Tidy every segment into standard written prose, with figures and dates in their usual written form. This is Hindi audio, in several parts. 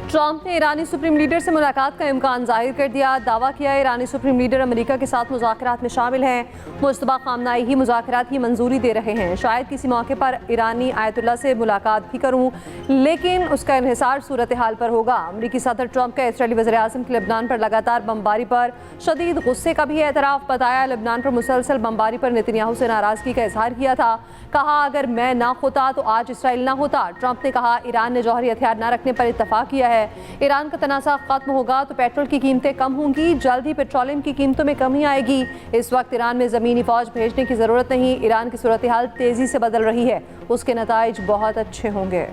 ट्रंप ने ईरानी सुप्रीम लीडर से मुलाकात का इम्कान जाहिर कर दिया। दावा किया ईरानी सुप्रीम लीडर अमेरिका के साथ मुज़ाकरात में शामिल हैं। मुश्तबा ख़ामनाई ही मुज़ाकरात की मंजूरी दे रहे हैं। शायद किसी मौके पर ईरानी आयतुल्ला से मुलाकात भी करूँ, लेकिन उसका इन्हिसार सूरत हाल पर होगा। अमरीकी सदर ट्रंप का इसराइली वज़ीर-ए-आज़म के लेबनान पर लगातार बमबारी पर शदीद गुस्से का भी एतराफ़ बताया। लेबनान पर मुसलसल बमबारी पर नेतन्याहू से नाराज़गी का इजहार किया था। कहा अगर मैं ना होता तो आज इसराइल ना होता। ट्रंप ने कहा ईरान ने जौहरी हथियार न रखने पर इत्तफाक किया है। ईरान का तनाज़ा खत्म होगा तो पेट्रोल की कीमतें कम होंगी। जल्द ही पेट्रोलियम की कीमतों में कमी आएगी। इस वक्त ईरान में ज़मीनी फ़ौज भेजने की ज़रूरत नहीं। ईरान की सूरत हाल तेज़ी से बदल रही है, उसके नताइज बहुत अच्छे होंगे।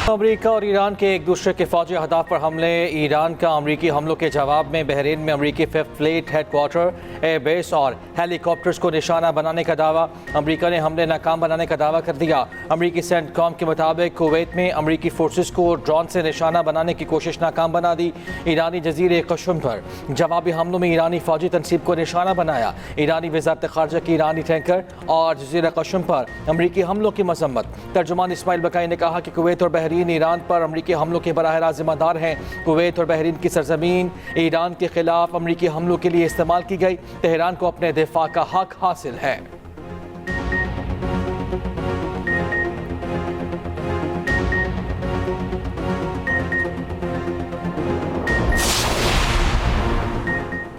अमेरिका और ईरान के एक दूसरे के फौजी अहदाफ पर हमले। ईरान का अमेरिकी हमलों के जवाब में बहरीन में अमेरिकी फिफ्थ फ्लीट हेडक्वार्टर, एयरबेस और हेलीकॉप्टर्स को निशाना बनाने का दावा। अमेरिका ने हमले नाकाम बनाने का दावा कर दिया। अमेरिकी सेंटकॉम के मुताबिक कुवैत में अमेरिकी फोर्सेस को ड्रोन से निशाना बनाने की कोशिश नाकाम बना दी। ईरानी जजीरे कश्म पर जवाबी हमलों में ईरानी फौजी तनसीब को निशाना बनाया। ईरानी वज़ारत ख़ारजा की ईरानी टैंकर और जजीरा कश्म पर अमेरिकी हमलों की मजम्मत। तर्जुमान इस्माइल बकाई ने कहा कि कुवैत और बहरीन ईरान पर अमेरिकी हमलों के बराह रास्त जिम्मेदार हैं। कुवैत और बहरीन की सरजमीन ईरान के खिलाफ अमेरिकी हमलों के लिए इस्तेमाल की गई। तेहरान को अपने दिफा का हक हासिल है।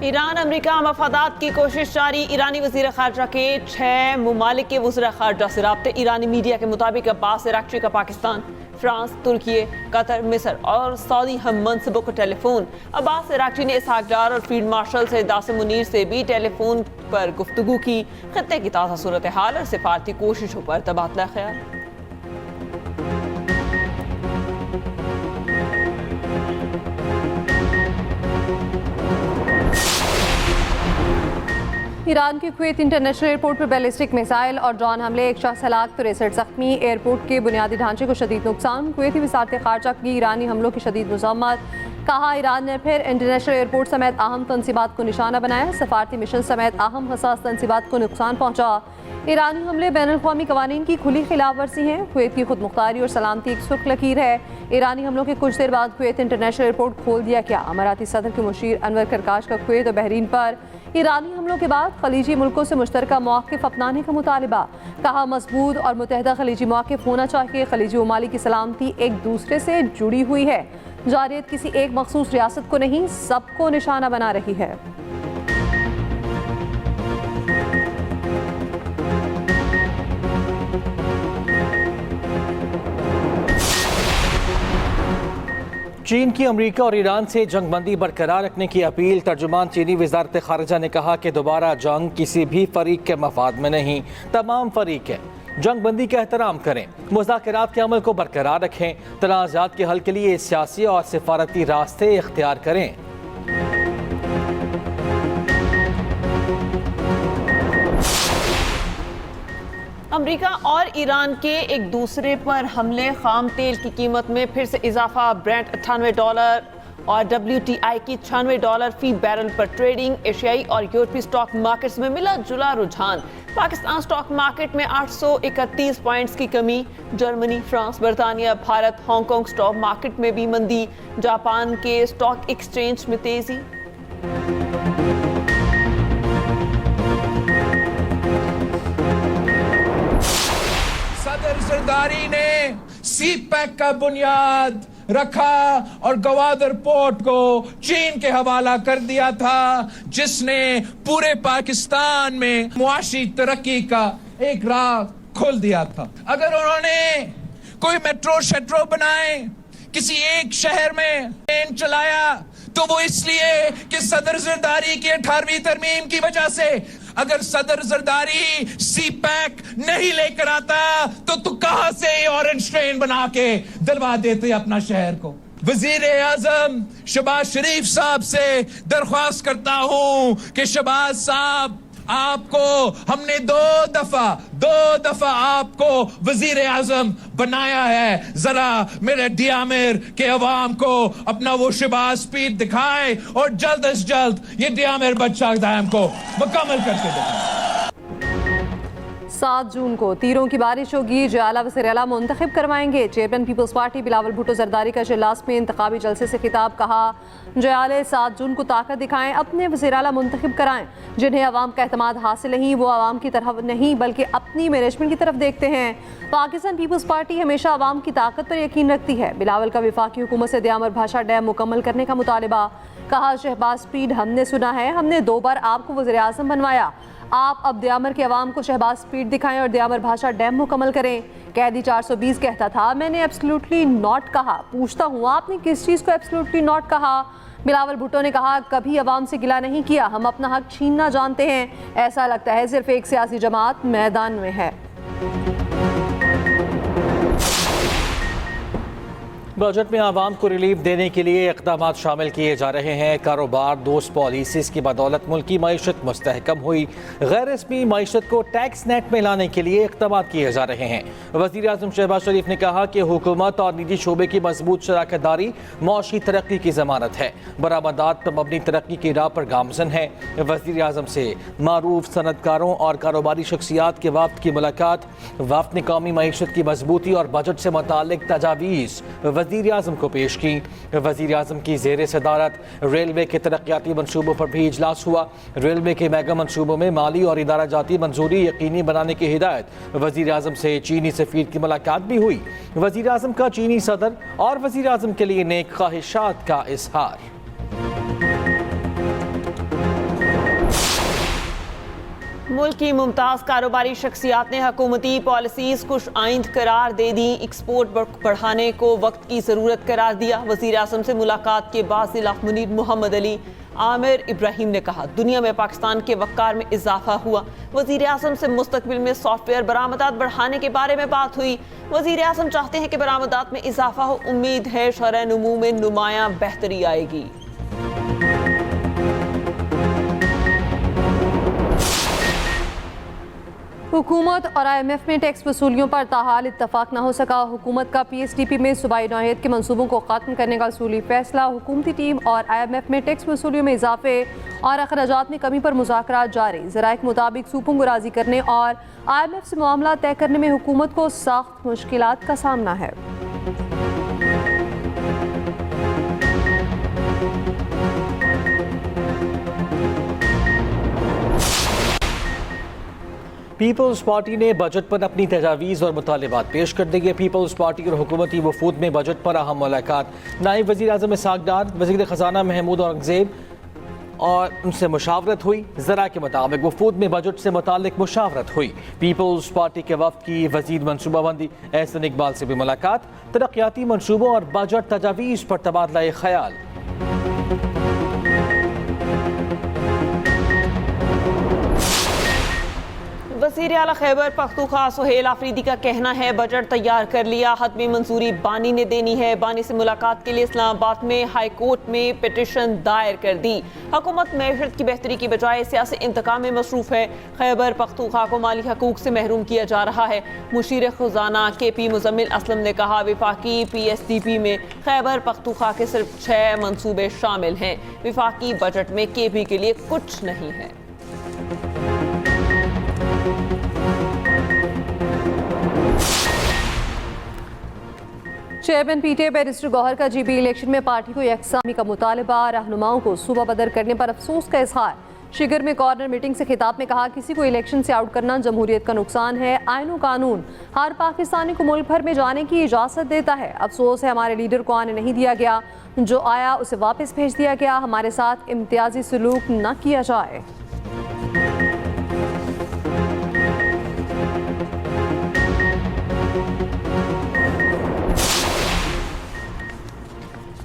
ईरान अमेरिका मफादात की कोशिश जारी। ईरानी वज़ीर ख़ारजा के 6 मुमालिक के वज़ीर ख़ारजा से राब्ते। ईरानी मीडिया के मुताबिक अब्बास अराग़ची का पाकिस्तान, फ्रांस, तुर्की, कतर, मिस्र और सऊदी हम मनसबों को टेलीफोन। अब्बास अराग़ची ने इसहाक डार और फील्ड मार्शल सैयद आसिम मुनीर से भी टेलीफोन पर गुफ्तगू की। खत्ते की ताज़ा सूरत हाल और सिफारती कोशिशों पर तबादला ख्याल। ईरान की कुवैत इंटरनेशनल एयरपोर्ट पर बैलिस्टिक मिसाइल और ड्रोन हमले, एक शख्स हलाक तो 63 जख्मी। एयरपोर्ट के बुनियादी ढांचे को शदीद नुकसान। कुवैती वज़ारत ख़ारजा की ईरानी हमलों की शदीद मज़म्मत। कहा ईरान ने फिर इंटरनेशनल एयरपोर्ट समेत अहम तनसीबात को निशाना बनाया। सफारती मिशन समेत अहम हसास तनसीबात को नुकसान पहुँचा। ईरानी हमले बैनुल-अक़वामी क़वानीन की खुली खिलाफ वर्जी हैं। कुवैत की खुद मुख्तारी और सलामती एक सुर्ख लकीर है। ईरानी हमलों के कुछ देर बाद कुवैत इंटरनेशनल एयरपोर्ट खोल दिया गया। अमाराती सदर के मुशीर अनवर करकाश का कुवैत और बहरीन पर ईरानी हमलों के बाद खलीजी मुल्कों से मुश्तरका मौक़िफ़ अपनाने का मुतालिबा। कहा मजबूत और मुतहदा खलीजी मौक़िफ़ होना चाहिए। खलीजी ममालिक की सलामती एक दूसरे से जुड़ी हुई है। जारियत किसी एक मखसूस रियासत को नहीं, सबको निशाना बना रही है। चीन की अमेरिका और ईरान से जंगबंदी बरकरार रखने की अपील। तर्जुमान चीनी वज़ारत ख़ारजा ने कहा कि दोबारा जंग किसी भी फरीक के मफाद में नहीं। तमाम फरीक जंगबंदी का एहतराम करें, मुज़ाकरात के अमल को बरकरार रखें, तनाज़ात के हल के लिए सियासी और सिफारती रास्ते इख्तियार करें। अमेरिका और ईरान के एक दूसरे पर हमले, खाम तेल की कीमत में फिर से इजाफा। ब्रेंट $98 और WTI की $96 फी बैरल पर ट्रेडिंग। एशियाई और यूरोपीय स्टॉक मार्केट्स में मिला जुला रुझान। पाकिस्तान स्टॉक मार्केट में 831 पॉइंट्स की कमी। जर्मनी, फ्रांस, बरतानिया, भारत, हांगकांग स्टॉक मार्केट में भी मंदी। जापान के स्टॉक एक्सचेंज में तेजी। सदर जरदारी ने सीपैक का बुनियाद रखा और गवादर पोर्ट को चीन के हवाला कर दिया था, जिसने पूरे पाकिस्तान में मुआशी तरक्की का एक राह खोल दिया था। अगर उन्होंने कोई मेट्रो शेट्रो बनाए, किसी एक शहर में ट्रेन चलाया, तो वो इसलिए कि सदर जरदारी की 18वीं तरमीम की वजह से। अगर सदर जरदारी सीपैक नहीं लेकर आता तो तू कहां से ऑरेंज ट्रेन बना के दिलवा देते अपना शहर को। वजीर आजम शहबाज शरीफ साहब से दरख्वास्त करता हूं कि शहबाज साहब आपको हमने दो दफा आपको वजीर आजम बनाया है। जरा मेरे डियामिर के अवाम को अपना वो शहबाज स्पीड दिखाए और जल्द अज जल्द ये डियामिर बच्चा डैम को मुकम्मल करके दिखाए। 7 जून को तीरों की बारिश होगी, जयाला वज़ीर-ए-आला मुंतखब करवाएंगे। चेयरमैन पीपल्स पार्टी बिलावल भुट्टो जरदारी का इजलास में इंतखाबी जलसे से खिताब, कहा जयाले 7 जून को ताकत दिखाएं, अपने वज़ीर-ए-आला मुंतखब कराएं। जिन्हें अवाम का एतमाद हासिल नहीं, वो अवाम की तरफ नहीं बल्कि अपनी मैनेजमेंट की तरफ देखते हैं। पाकिस्तान पीपल्स पार्टी हमेशा अवाम की ताकत पर यकीन रखती है। बिलावल का वफाकी हुकूमत से दियामर भाषा डैम मुकम्मल करने का मुतालबा, कहा शहबाज स्पीड हमने सुना है, हमने 2 बार आपको वज़ीर आज़म बनवाया, आप अब दियामर के अवाम को शहबाज स्पीड दिखाएं और दियामर भाषा डैम मुकम्मल करें। कैदी 420 कहता था, मैंने एब्सोल्युटली नॉट कहा, पूछता हूँ आपने किस चीज़ को एब्सोल्युटली नॉट कहा। बिलावल भुट्टो ने कहा, कभी अवाम से गिला नहीं किया, हम अपना हक छीनना जानते हैं। ऐसा लगता है सिर्फ एक सियासी जमात मैदान में है। बजट में आवाम को रिलीफ देने के लिए इक़दाम शामिल किए जा रहे हैं। कारोबार दोस्त पॉलिसीज़ की बदौलत मुल्की मईशत मुस्तहकम हुई। गैर रस्मी मईशत को टैक्स नेट में लाने के लिए इक़दाम किए जा रहे हैं। वज़ीर आज़म शहबाज शरीफ ने कहा कि हुकूमत और निजी शोबे की मजबूत शराकतदारी मौशी तरक्की की ज़मानत है, बरामदात पर मबनी तरक्की की राह पर गामज़न है। वज़ीर आज़म से मारूफ सनतकारों और कारोबारी शख्सियात के वफ़द की मुलाकात, वफ़द ने कौमी मईशत की मजबूती और बजट से मुताल्लिक़ तजावीज़ वज़ीर आज़म को पेश की। वज़ीर आज़म की ज़ेर सदारत रेलवे के तरक्याती मनसूबों पर भी इजलास हुआ। रेलवे के मेगा मनसूबों में माली और इदारा जाती मंजूरी यकीनी बनाने की हिदायत। वज़ीर आज़म से चीनी सफ़ीर की मुलाकात भी हुई। वज़ीर आज़म का चीनी सदर और वज़ीर आज़म के लिए नेक ख्वाहिशात का इज़हार। मुल्क की मुमताज़ कारोबारी शख्सियात ने हुकूमती पॉलिसीज़ खुश आइंद करार दे दी। एक्सपोर्ट बढ़ाने को वक्त की ज़रूरत करार दिया। वज़ीर आज़म से मुलाकात के बाद ज़िला मुनीर मोहम्मद अली आमिर इब्राहिम ने कहा, दुनिया में पाकिस्तान के वक़ार में इजाफा हुआ। वज़ीर आज़म से मुस्तकबिल में सॉफ्टवेयर बरामदात बढ़ाने के बारे में बात हुई। वज़ीर आज़म चाहते हैं कि बरामदात में इजाफा हो। उम्मीद है शरह नमू में नुमायां बेहतरी आएगी। हुकूमत और IMF में टैक्स वसूलियों पर ताहाल इत्तफाक न हो सका। हुकूमत का PSDP में सूबाई नौयत के मंसूबों को ख़त्म करने का असूली फैसला। हुकूमती टीम और IMF में टैक्स वसूलियों में इजाफे और अखराजात में कमी पर मुज़ाकरात जारी। ज़राए के मुताबिक सूपों को राज़ी करने और IMF से मामला तय करने में हुकूमत को सख्त मुश्किलात का सामना है। पीपल्स पार्टी ने बजट पर अपनी तजावीज़ और मुतालिबात पेश कर दिए। पीपल्स पार्टी और हुकूमती वफूद में बजट पर अहम मुलाकात। नायब वज़ीर आज़म इसहाक़ डार, वज़ीर ख़जाना महमूद औरंगज़ेब और उनसे मुशावरत हुई। ज़रा के मुताबिक वफूद में बजट से मुताल्लिक़ मुशावरत हुई। पीपल्स पार्टी के वफ़द की वज़ीर मनसूबाबंदी एहसन इकबाल से भी मुलाकात। तरक्याती मनसूबों और बजट तजावीज़ पर तबादला ख्याल। वज़ीर आला खैबर पख्तूनख्वा सुहेल आफरीदी का कहना है, बजट तैयार कर लिया, हतमी मंजूरी बानी ने देनी है। बानी से मुलाकात के लिए इस्लामाबाद में हाई कोर्ट में पिटिशन दायर कर दी। हुकूमत मैशत की बेहतरी की बजाय सियासी इंतकाम में मसरूफ़ है। खैबर पख्तूनख्वा को माली हकूक से महरूम किया जा रहा है। मुशीर ख़जाना KP मुज़म्मिल असलम ने कहा, विफाकी PSDP में खैबर पख्तूनख्वा के सिर्फ 6 मनसूबे शामिल हैं। विफाकी बजट में KP के लिए कुछ नहीं है। चेयरमैन PTA बैरिस्टर गौहर का GB इलेक्शन में पार्टी को यकसानी का मुतालबा। रहनुमाओं को सूबा बदर करने पर अफसोस का इजहार। शिगर में कॉर्नर मीटिंग से खिताब में कहा, किसी को इलेक्शन से आउट करना जमहूरियत का नुकसान है। आईन व कानून हर पाकिस्तानी को मुल्क भर में जाने की इजाज़त देता है। अफसोस है हमारे लीडर को आने नहीं दिया गया, जो आया उसे वापस भेज दिया गया। हमारे साथ इम्तियाजी सलूक न किया जाए।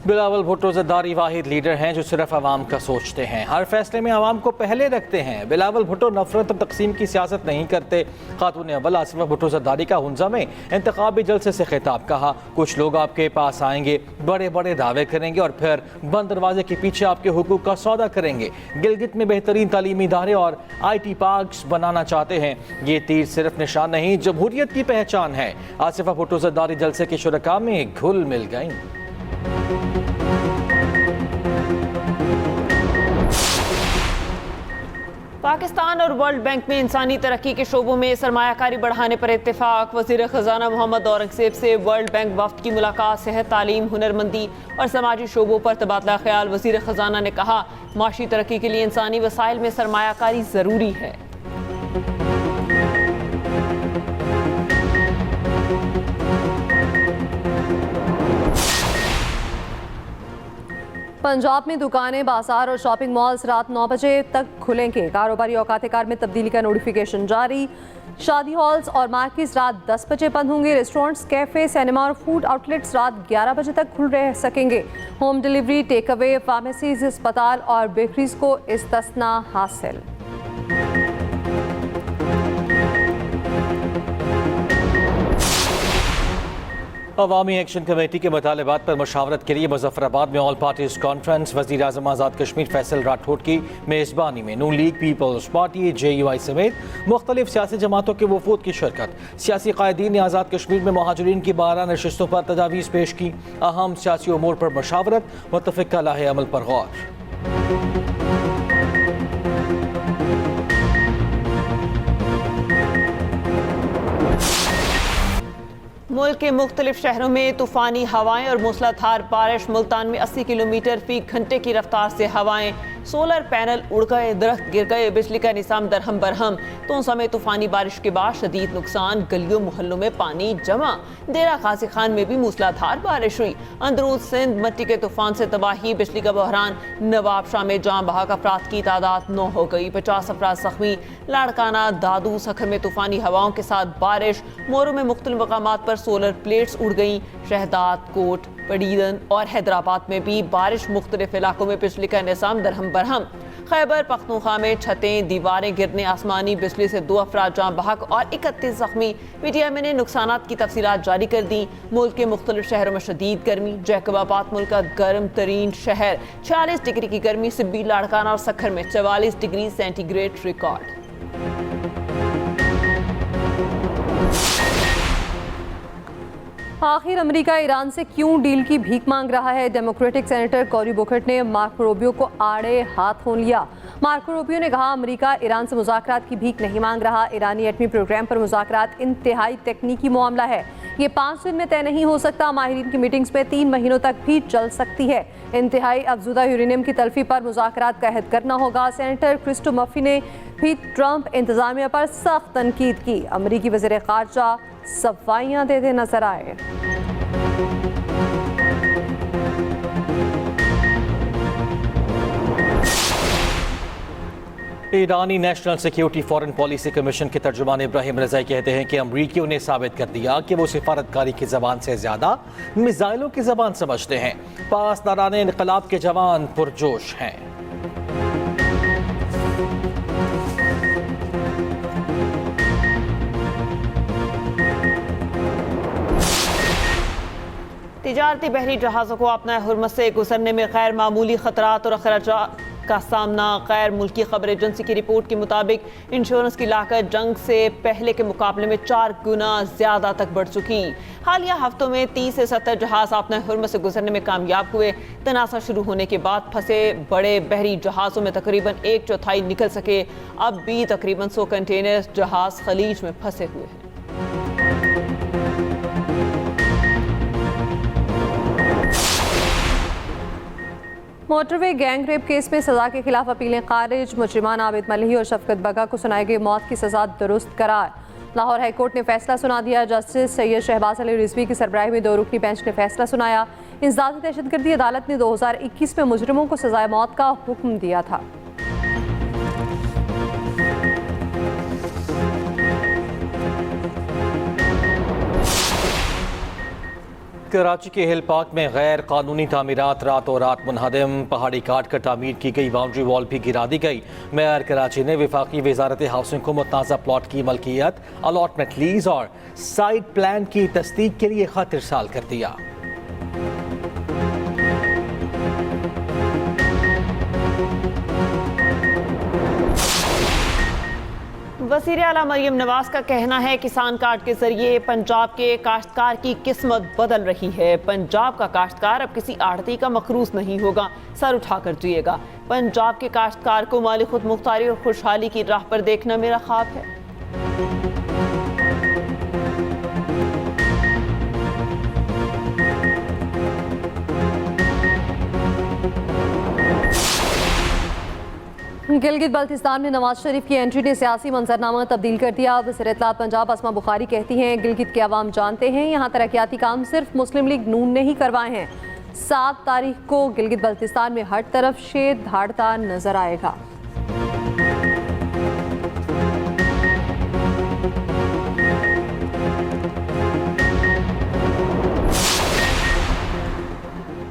बिलावल भुट्टो ज़रदारी वाहिद लीडर हैं जो सिर्फ आवाम का सोचते हैं, हर फैसले में आवाम को पहले रखते हैं। बिलावल भुट्टो नफरत और तकसीम की सियासत नहीं करते। खातून अव्वल आसिफा भुट्टो ज़रदारी का हुंजा में इंतखाबी जलसे से खिताब कहा, कुछ लोग आपके पास आएंगे, बड़े बड़े दावे करेंगे और फिर बंद दरवाजे के पीछे आपके हुकूक का सौदा करेंगे। गिलगित में बेहतरीन तालीमी इदारे और IT पार्क्स बनाना चाहते हैं। ये तीर सिर्फ निशान नहीं, जमहूरियत की पहचान है। आसिफा भुट्टो ज़रदारी जलसे के शुरका में घुल मिल गई। पाकिस्तान और वर्ल्ड बैंक में इंसानी तरक्की के शोबों में सरमायाकारी बढ़ाने पर इत्तेफाक। वज़ीर ख़जाना मोहम्मद औरंगज़ेब से वर्ल्ड बैंक वफ्द की मुलाकात। सेहत, तालीम, हुनरमंदी और समाजी शोबों पर तबादला ख्याल। वज़ीर ख़जाना ने कहा, माशी तरक्की के लिए इंसानी वसाइल में सरमायाकारी ज़रूरी है। पंजाब में दुकानें, बाजार और शॉपिंग मॉल्स रात 9 बजे तक खुलेंगे। कारोबारी औकात कार में तब्दीली का नोटिफिकेशन जारी। शादी हॉल्स और मार्केट्स रात 10 बजे बंद होंगे। रेस्टोरेंट्स, कैफे, सिनेमा और फूड आउटलेट्स रात 11 बजे तक खुल रह सकेंगे। Home delivery, take away, pharmacies, अस्पताल और बेकरीज को इस्तिस्ना हासिल। अवामी एक्शन कमेटी के मुतालबात पर मुशावरत के लिए मुजफ्फराबाद में ऑल पार्टीज कॉन्फ्रेंस। वज़ीर आज़म आज़ाद कश्मीर फैसल राठौड़ की मेज़बानी में नून लीग, पीपल्स पार्टी, JUI समेत मुख्तलिफ सियासी जमातों के वफूद की शिरकत। सियासी कायदीन ने आज़ाद कश्मीर में महाजरीन की 12 नशिस्तों पर तजावीज़ पेश की। अहम सियासी उमूर पर मशावरत, मुत्तफ़िक़ा लाहे अमल पर गौर। मुल्क के मुख्तलिफ शहरों में तूफ़ानी हवाएं और मूसलाधार बारिश। मुल्तान में 80 किलोमीटर फी घंटे की रफ्तार से हवाएं। सोलर पैनल उड़ गए, दरख्त गिर गए, बिजली का निज़ाम दरहम बरहम। तोसा में तूफ़ानी बारिश के बाद शदीद नुकसान, गलियों मोहल्लों में पानी जमा। डेरा गाजी खान में भी मूसलाधार बारिश हुई। अंदरून सिंध मट्टी के तूफान से तबाही, बिजली का बहरान। नवाब शाह में जाम बहक अफराद की तादाद 9 हो गई, 50 अफराद जख्मी। लाड़काना, दादू, सखर में तूफ़ानी हवाओं के साथ बारिश। मोरू में मुख्तलिफ मकामात पर सोलर प्लेट्स उड़ गई। शहदाद, कोट, पडीदन और हैदराबाद में भी बारिश। मुख्तलिफ इलाकों में बिजली का निज़ाम दरहम बरहम। खैबर पख्तूनख्वा में छतें, दीवारें गिरने, आसमानी बिजली से 2 अफराद जाँ बहक और 31 जख्मी। PTI ने नुकसानात की तफसीलात जारी कर दी। मुल्क के मुख्तलिफ शहरों में शदीद गर्मी। जैकबाबाद मुल्क का गर्म तरीन शहर, 46 डिग्री की गर्मी। सिब्बी, लाड़काना और सखर में 44 डिग्री सेंटीग्रेड रिकॉर्ड। आखिर अमेरिका ईरान से क्यों डील की भीख मांग रहा है? डेमोक्रेटिक सेनेटर कॉरी बुकेट ने मार्को रूबियो को आड़े हाथ हो लिया। मार्को रूबियो ने कहा, अमेरिका ईरान से मुज़ाकरात की भीख नहीं मांग रहा। ईरानी एटमी प्रोग्राम पर मुज़ाकरात इंतहाई तकनीकी मामला है। ये 5 दिन में तय नहीं हो सकता। माहिरीन की मीटिंग्स में 3 महीनों तक भी चल सकती है। इंतहाई अफजुदा यूरेनियम की तल्फी पर मुज़ाकरात का अहद करना होगा। सेनेटर क्रिस्टो मफी ने भी ट्रंप इंतजामिया पर सख्त तनकीद की। अमरीकी वज़ीर ख़ारजा सफाइयाँ देते नजर आए। ईरानी national security foreign policy commission के तर्जुमान इब्राहिम रज़ाई कहते हैं कि अमरीकियों ने साबित कर दिया कि वो सिफारतकारी की ज़बान से ज़्यादा मिसाइलों की ज़बान समझते हैं। पासदारान इनकलाब के जवान पुरजोश हैं। तिजारती बहरी जहाज़ों को अपना हुर्मत से गुजरने में गैर मामूली खतरात और अखराजात का सामना। गैर मुल्की खबर एजेंसी की रिपोर्ट के मुताबिक इंश्योरेंस की लागत जंग से पहले के मुकाबले में 4 गुना ज़्यादा तक बढ़ चुकी। हालिया हफ्तों में 30 से 70 जहाज़ अपना हुर्मत से गुजरने में कामयाब हुए। तनाज़ा शुरू होने के बाद फंसे बड़े बहरी जहाज़ों में तकरीबन 1/4 निकल सके। अब भी तकरीबन 100 कंटेनर जहाज़ खलीज में फंसे हुए हैं। मोटरवे गैंग रेप केस में सजा के खिलाफ अपीलें खारिज। मुजरिमान आबिद मलिही और शफकत बगा को सुनाई गई मौत की सजा दुरुस्त करार। लाहौर हाई कोर्ट ने फैसला सुना दिया। जस्टिस सैयद शहबाज अली रिजवी की सरबराही में 2 रुकनी बेंच ने फैसला सुनाया। इंसदादी दहशतगर्दी अदालत ने 2021 में मुजरिमों को सजाए मौत का हुक्म दिया था। कराची के हिल पार्क में गैर कानूनी तामीरात रातों रात मुनहदम, पहाड़ी काट कर तामीर की गई बाउंड्री वॉल भी गिरा दी गई। मेयर कराची ने वफाकी वजारत हाउसिंग को मुतनाज़ा प्लॉट की मलकियत, अलॉटमेंट, लीज और साइड प्लान की तस्दीक के लिए खत इरसाल कर दिया। वज़ीर आला मरियम नवाज का कहना है किसान कार्ड के जरिए पंजाब के काश्तकार की किस्मत बदल रही है। पंजाब का काश्तकार अब किसी आढ़ती का मखरूस नहीं होगा, सर उठाकर जिएगा। पंजाब के काश्तकार को माली खुद मुख्तारी और खुशहाली की राह पर देखना मेरा ख्वाब है। गिलगित बल्तिस्तान में नवाज शरीफ की एंट्री ने सियासी मंजरनामा तब्दील कर दिया। वज़ीर इत्तलात पंजाब अस्मा बुखारी कहती हैं, गिलगित के अवाम जानते हैं यहाँ तरक्याती काम सिर्फ मुस्लिम लीग नून ने ही करवाए हैं। 7 तारीख को गिलगित बल्तिस्तान में हर तरफ शेर धाड़ता नजर आएगा।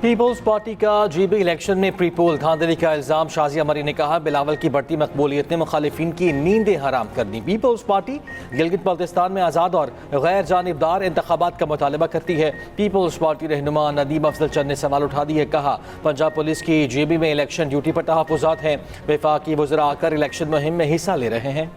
पीपल्स पार्टी का GB इलेक्शन में प्री पोल धांधली का इल्जाम। शाजिया मरी ने कहा, बिलावल की बढ़ती मकबूलियत ने मुखालिफिन की नींदें हराम कर दी। पीपल्स पार्टी गिलगित बल्तिस्तान में आज़ाद और गैर जानिबदार इंतखाबात का मुतालबा करती है। पीपल्स पार्टी रहनुमा नदीम अफजल चंद ने सवाल उठा दिए। कहा, पंजाब पुलिस की GB में इलेक्शन ड्यूटी पर तहफ़्फ़ुज़ात हैं। वफाकी वज़रा आकर इलेक्शन मुहिम में हिस्सा ले रहे हैं।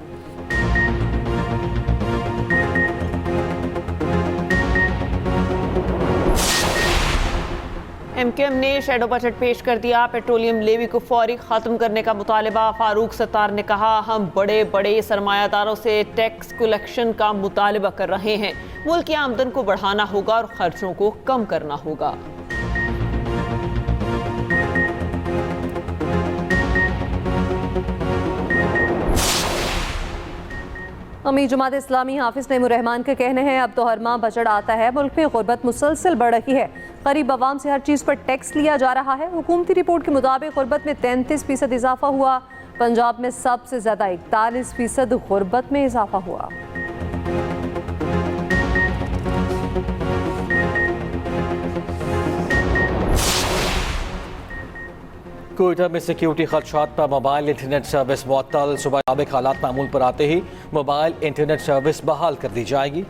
MKM ने शेडो बजट पेश कर दिया। पेट्रोलियम लेवी को फौरी खत्म करने का मुतालबा। फारूक सत्तार ने कहा, हम बड़े बड़े सरमायादारों से टैक्स कलेक्शन का मुतालबा कर रहे हैं। मुल्क की आमदन को बढ़ाना होगा और खर्चों को कम करना होगा। अमीर जमात इस्लामी हाफिज नईमुर्रहमान का कहना है, अब तो हर माह बजट आता है, मुल्क में गुर्बत मुसलसल बढ़ रही है। गरीब अवाम से हर चीज़ पर टैक्स लिया जा रहा है। हुकूमती रिपोर्ट के मुताबिक गुर्बत में 33% इजाफा हुआ। पंजाब में सबसे ज़्यादा 41% गुर्बत में इजाफा हुआ। कोयटा में सिक्योरिटी खदशात पर मोबाइल इंटरनेट सर्विस मुअत्तल। सुबह साबिक हालात मामूल पर आते ही मोबाइल इंटरनेट सर्विस बहाल कर दी जाएगी।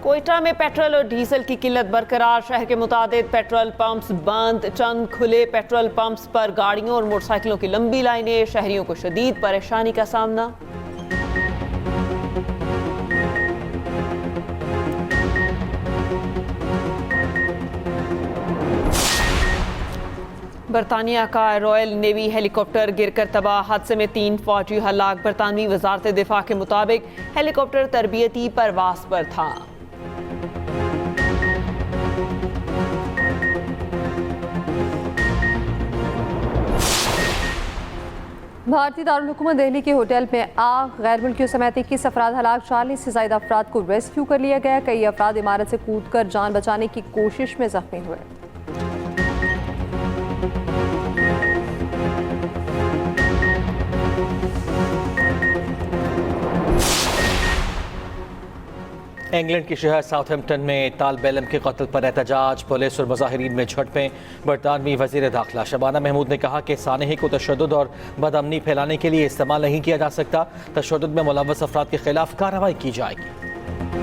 कोयटा में पेट्रोल और डीजल की किल्लत बरकरार। शहर के मुतादिद पेट्रोल पंप्स बंद, चंद खुले पेट्रोल पंप्स पर गाड़ियों और मोटरसाइकिलों की लंबी लाइनें। शहरियों को शदीद परेशानी का सामना। बरतानिया का रॉयल नेवी हेलीकॉप्टर गिरकर तबाह। हादसे में 3 फौजी हलाक। बरतानवी वजारत दिफा के मुताबिक हेलीकॉप्टर तरबियती परवास पर था। भारतीय दारुल हुकूमत दिल्ली के होटल में आग, गैर मुल्कियों समेत 21 अफराद हलाक। 40 से ज्यादा अफराद को रेस्क्यू कर लिया गया। कई अफराद इमारत से कूदकर जान बचाने की कोशिश में जख्मी हुए। इंग्लैंड की शहर साउथहैम्पटन में तालिब इल्म के कत्ल पर एहतजाज। पुलिस और मुजाहिरीन में झड़पें। बरतानवी वज़ीर दाखिला शबाना महमूद ने कहा कि सानही को तशद्दुद और बदअमनी फैलाने के लिए इस्तेमाल नहीं किया जा सकता। तशद्दुद में मुलव्वस अफराद के खिलाफ कार्रवाई की जाएगी।